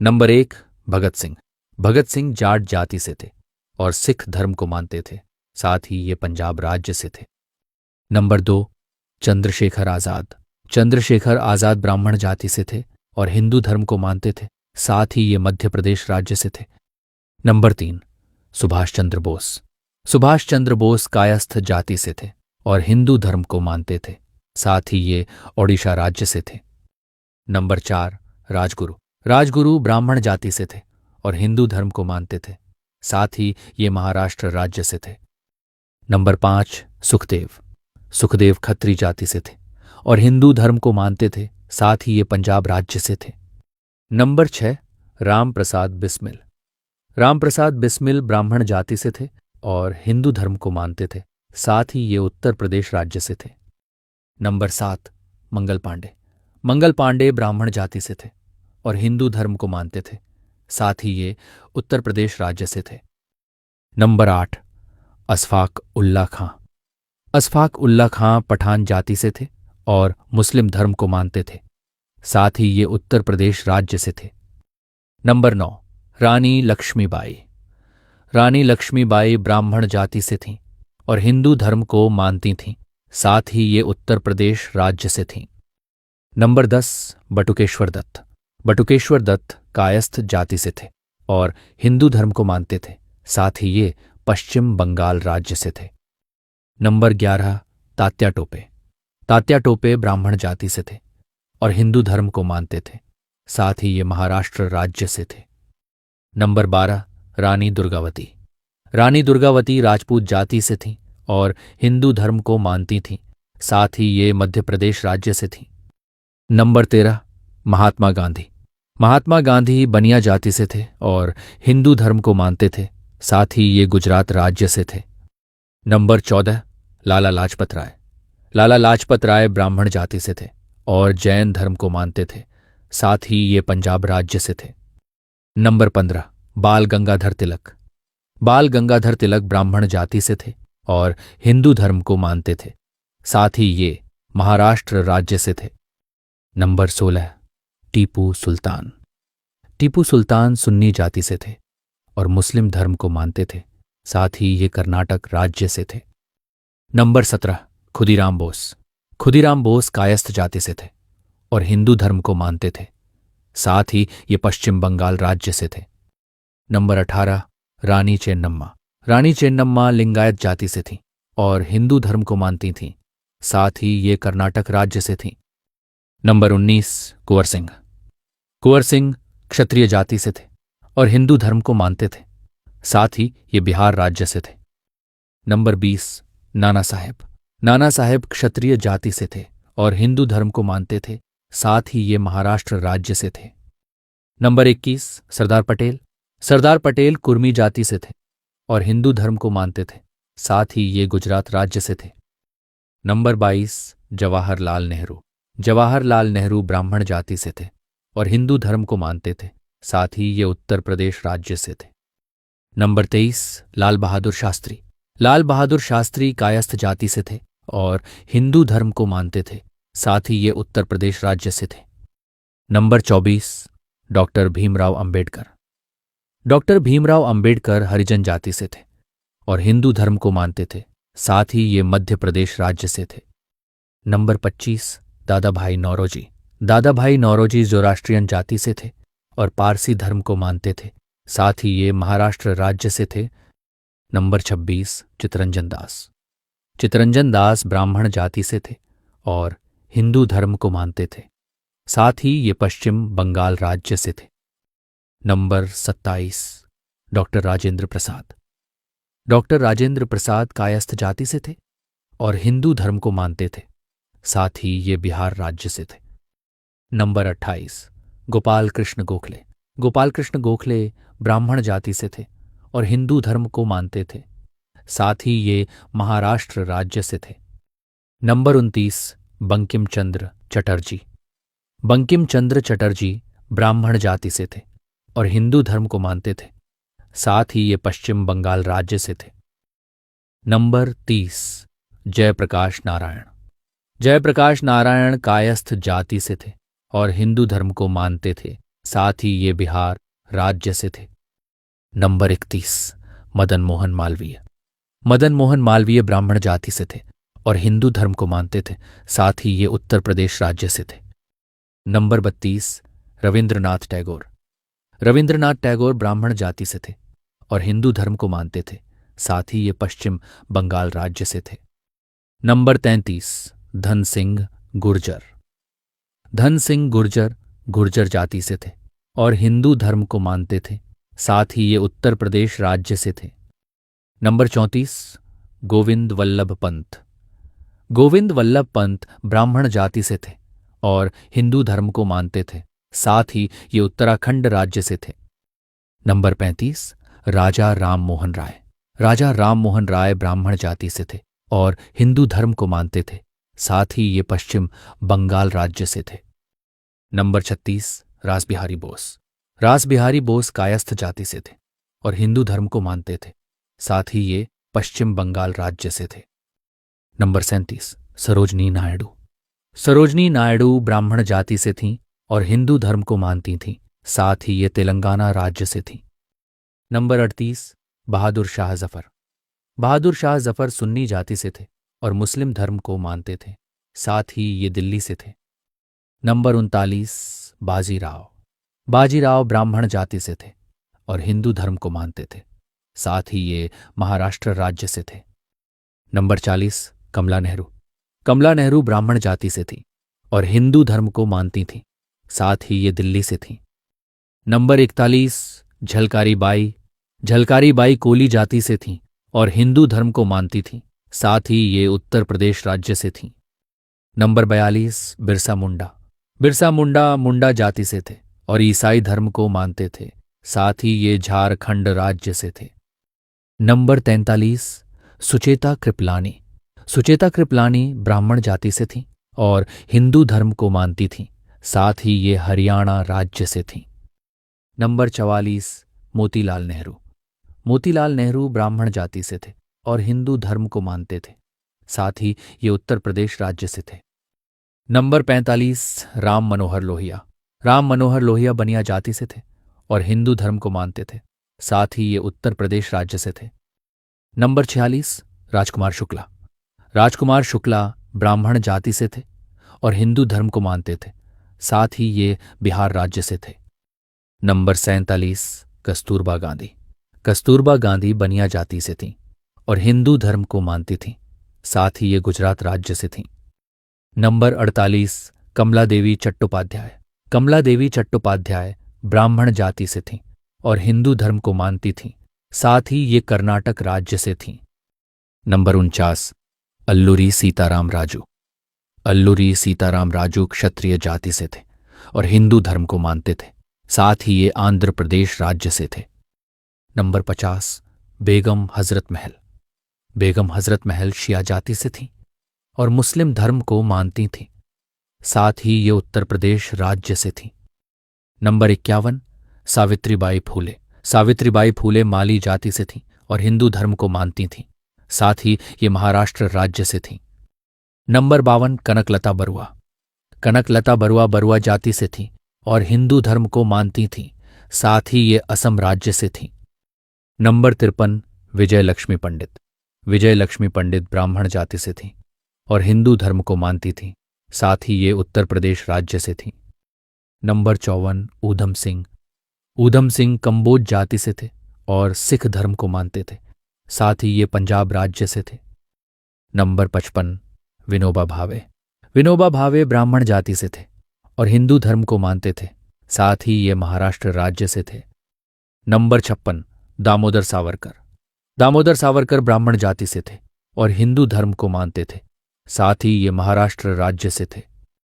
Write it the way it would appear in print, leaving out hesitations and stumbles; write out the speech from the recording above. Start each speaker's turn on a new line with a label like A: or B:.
A: Number 1, Bhagat Singh. Bhagat Singh Jat जाति से थे और सिख धर्म को मानते थे, साथ ही ये पंजाब राज्य से थे। नंबर 2, चंद्रशेखर आज़ाद। चंद्रशेखर आज़ाद ब्राह्मण जाति से थे और हिंदू धर्म को मानते थे, साथ ही ये मध्य प्रदेश राज्य से थे। नंबर 3, सुभाष चंद्र बोस। सुभाष चंद्र बोस कायस्थ जाति से थे और हिंदू धर्म को मानते थे, साथ ही ये ओडिशा राज्य से थे। नंबर 4, राजगुरु। राजगुरु ब्राह्मण जाति से थे और हिंदू धर्म को मानते थे, साथ ही ये महाराष्ट्र राज्य से थे। नंबर 5, सुखदेव। सुखदेव खत्री जाति से थे और हिंदू धर्म को मानते थे, साथ ही ये पंजाब राज्य से थे। नंबर 6, राम प्रसाद बिस्मिल। राम प्रसाद बिस्मिल ब्राह्मण जाति से थे और हिंदू धर्म को मानते थे, साथ ही ये उत्तर प्रदेश राज्य से थे। नंबर 7, मंगल पांडे। मंगल पांडे ब्राह्मण जाति से थे और हिंदू धर्म को मानते थे, साथ ही ये उत्तर प्रदेश राज्य से थे। नंबर 8, अशफाक उल्ला खां। अशफाक उल्ला खां पठान जाति से थे और मुस्लिम धर्म को मानते थे, साथ ही ये उत्तर प्रदेश राज्य से थे। नंबर 9, रानी लक्ष्मीबाई। रानी लक्ष्मीबाई ब्राह्मण जाति से थीं और हिंदू धर्म को मानती थीं, साथ ही ये उत्तर प्रदेश राज्य से थीं। नंबर 10, बटुकेश्वर दत्त। बटुकेश्वर दत्त कायस्थ जाति से थे और हिंदू धर्म को मानते थे, साथ ही ये पश्चिम बंगाल राज्य से थे। नंबर 11, तात्या टोपे। तात्या टोपे ब्राह्मण जाति से थे और हिंदू धर्म को मानते थे, साथ ही ये महाराष्ट्र राज्य से थे। नंबर 12, रानी दुर्गावती। रानी दुर्गावती राजपूत जाति से थीं और हिंदू धर्म को मानती थीं, साथ ही ये मध्य प्रदेश राज्य से थीं। नंबर 13, महात्मा गांधी। महात्मा गांधी बनिया जाति से थे और हिंदू धर्म को मानते थे, साथ ही ये गुजरात राज्य से थे। नंबर 14, लाला लाजपत राय। लाला लाजपत राय ब्राह्मण जाति से थे और जैन धर्म को मानते थे, साथ ही ये पंजाब राज्य से थे। नंबर 15, बाल गंगाधर तिलक। बाल गंगाधर तिलक ब्राह्मण जाति से थे और हिंदू धर्म को मानते थे, साथ ही ये महाराष्ट्र राज्य से थे। नंबर 16, टीपू सुल्तान। टीपू सुल्तान सुन्नी जाति से थे और मुस्लिम धर्म को मानते थे, साथ ही ये कर्नाटक राज्य से थे। नंबर 17, खुदीराम बोस। खुदीराम बोस कायस्थ जाति से थे और हिंदू धर्म को मानते थे, साथ ही ये पश्चिम बंगाल राज्य से थे। नंबर 18, रानी चेन्नम्मा। रानी चेन्नम्मा लिंगायत जाति से थीं और हिंदू धर्म को मानती थीं, साथ ही ये कर्नाटक राज्य से थीं। नंबर 19, कुंवर सिंह। कुंवर सिंह क्षत्रिय जाति से थे और हिंदू धर्म को मानते थे, साथ ही ये बिहार राज्य से थे। नंबर 20, नाना साहेब। नाना साहेब क्षत्रिय जाति से थे और हिंदू धर्म को मानते थे, साथ ही ये महाराष्ट्र राज्य से थे। नंबर 21, सरदार पटेल। सरदार पटेल कुर्मी जाति से थे और हिंदू धर्म को मानते थे, साथ ही ये गुजरात राज्य से थे। नंबर 22, जवाहरलाल नेहरू। जवाहरलाल नेहरू ब्राह्मण जाति से थे और हिंदू धर्म को मानते थे, साथ ही ये उत्तर प्रदेश राज्य से थे। नंबर 23, लाल बहादुर शास्त्री। लाल बहादुर शास्त्री कायस्थ जाति से थे और हिंदू धर्म को मानते थे, साथ ही ये उत्तर प्रदेश राज्य से थे। Number 24, doctor Bhimrao Ambedkar. Doctor Bhimrao Ambedkar हरिजन जाति से थे और हिंदू धर्म को मानते थे, साथ ही ये मध्य प्रदेश राज्य से थे। नंबर 25, दादा भाई नौरोजी। दादा भाई नौरोजी ज़ोराष्ट्रियन जाति से थे और पारसी धर्म को मानते थे, साथ ही ये महाराष्ट्र राज्य से थे। नंबर 26, चितरंजन दास। चितरंजन दास ब्राह्मण जाति से थे और हिंदू धर्म को मानते थे, साथ ही ये पश्चिम बंगाल राज्य से थे। Number 27, doctor Rajendra Prasad. Doctor Rajendra Prasad Kayastha जाति से थे और हिंदू धर्म को मानते थे, साथ ही ये बिहार राज्य से थे। नंबर 28, गोपाल कृष्ण गोखले। गोपाल कृष्ण गोखले ब्राह्मण जाति से थे और हिंदू धर्म को मानते थे, साथ ही ये महाराष्ट्र राज्य से थे। नंबर 29, बंकिम चंद्र चटर्जी। बंकिम चंद्र चटर्जी ब्राह्मण जाति से थे और हिंदू धर्म को मानते थे, साथ ही ये पश्चिम बंगाल राज्य से थे। नंबर 30, जयप्रकाश नारायण। जयप्रकाश नारायण कायस्थ जाति से थे और हिंदू धर्म को मानते थे, साथ ही ये बिहार राज्य से थे। नंबर 31, मदन मोहन मालवीय। मदन मोहन मालवीय ब्राह्मण जाति से थे और हिंदू धर्म को मानते थे, साथ ही ये उत्तर प्रदेश राज्य से थे। नंबर 32, रविंद्रनाथ टैगोर। रविंद्रनाथ टैगोर ब्राह्मण जाति से थे और हिंदू धर्म को मानते थे, साथ ही ये पश्चिम बंगाल राज्य से थे। नंबर 33, धन सिंह गुर्जर। धन सिंह गुर्जर गुर्जर जाति से थे और हिंदू धर्म को मानते थे, साथ ही ये उत्तर प्रदेश राज्य से थे। नंबर 34, गोविंद वल्लभ पंत। गोविंद वल्लभ पंत ब्राह्मण जाति से थे और हिंदू धर्म को मानते थे, साथ ही ये उत्तराखंड राज्य से थे। नंबर 35, राजा राम मोहन राय। राजा राम मोहन राय ब्राह्मण जाति से थे और हिंदू धर्म को मानते थे, साथ ही ये पश्चिम बंगाल राज्य से थे। नंबर 36, रासबिहारी बोस। रासबिहारी बोस कायस्थ जाति से थे और हिंदू धर्म को मानते थे, साथ ही ये पश्चिम बंगाल राज्य से थे। नंबर 37, सरोजनी नायडू। सरोजनी नायडू ब्राह्मण जाति से थीं और हिंदू धर्म को मानती थीं, साथ ही ये तेलंगाना राज्य से थीं। नंबर 38, बहादुर शाह जफर। बहादुर शाह जफर सुन्नी जाति से थे और मुस्लिम धर्म को मानते थे, साथ ही ये दिल्ली से थे। नंबर 39, बाजीराव। बाजीराव ब्राह्मण जाति से थे और हिंदू धर्म को मानते थे, साथ ही ये महाराष्ट्र राज्य से थे। नंबर 40, कमला नेहरू। कमला नेहरू ब्राह्मण जाति से थी और हिंदू धर्म को मानती थीं, साथ ही ये दिल्ली से थीं। नंबर 41, झलकारी बाई। झलकारी बाई कोली जाति से थीं और हिंदू धर्म को मानती थीं, साथ ही ये उत्तर प्रदेश राज्य से थीं। नंबर 42, बिरसा मुंडा। बिरसा मुंडा मुंडा जाति से थे और ईसाई धर्म को मानते थे, साथ ही ये झारखंड राज्य से थे। नंबर 43, सुचेता कृपलानी। सुचेता कृपलानी ब्राह्मण जाति से थीं और हिंदू धर्म को मानती थीं, साथ ही ये हरियाणा राज्य से थीं। नंबर 44, मोतीलाल नेहरू। मोतीलाल नेहरू ब्राह्मण जाति से थे और हिंदू धर्म को मानते थे, साथ ही ये उत्तर प्रदेश राज्य से थे। नंबर 45, राम मनोहर लोहिया। राम मनोहर लोहिया बनिया जाति से थे और हिंदू धर्म को मानते थे, साथ ही ये उत्तर प्रदेश राज्य से थे। नंबर 46, राजकुमार शुक्ला। राजकुमार शुक्ला ब्राह्मण जाति से थे और हिंदू धर्म को मानते थे, साथ ही ये बिहार राज्य से थे। नंबर 47, कस्तूरबा गांधी। कस्तूरबा गांधी बनिया जाति से थीं और हिंदू धर्म को मानती थीं, साथ ही ये गुजरात राज्य से थीं। नंबर 48, कमला देवी चट्टोपाध्याय। कमला देवी चट्टोपाध्याय ब्राह्मण जाति से थीं और हिंदू धर्म को मानती थीं, साथ ही ये कर्नाटक राज्य से थीं। नंबर 49, अल्लूरी सीताराम राजू। अल्लूरी सीताराम राजू क्षत्रिय जाति से थे और हिंदू धर्म को मानते थे, साथ ही ये आंध्र प्रदेश राज्य से थे। नंबर 50, बेगम हजरत महल। बेगम हजरत महल शिया जाति से थीं और मुस्लिम धर्म को मानती थीं, साथ ही ये उत्तर प्रदेश राज्य से थीं। नंबर 51, सावित्रीबाई फूले। सावित्रीबाई फूले माली जाति से थीं और हिंदू धर्म को मानती थीं, साथ ही ये महाराष्ट्र राज्य से थीं। नंबर 52, कनकलता बरुआ। कनकलता बरुआ बरुआ जाति से थीं और हिंदू धर्म को मानती थीं, साथ ही ये असम राज्य से थीं। नंबर 53, विजय लक्ष्मी पंडित। विजय लक्ष्मी पंडित ब्राह्मण जाति से थीं और हिंदू धर्म को मानती थीं, साथ ही ये उत्तर प्रदेश राज्य से थीं। नंबर 54, ऊधम सिंह। ऊधम सिंह कंबोज जाति से थे और सिख धर्म को मानते थे, साथ ही ये पंजाब राज्य से थे। नंबर 55, विनोबा भावे। विनोबा भावे ब्राह्मण जाति से थे और हिंदू धर्म को मानते थे, साथ ही ये महाराष्ट्र राज्य से थे। नंबर 56, दामोदर सावरकर। दामोदर सावरकर ब्राह्मण जाति से थे और हिंदू धर्म को मानते थे, साथ ही ये महाराष्ट्र राज्य से थे।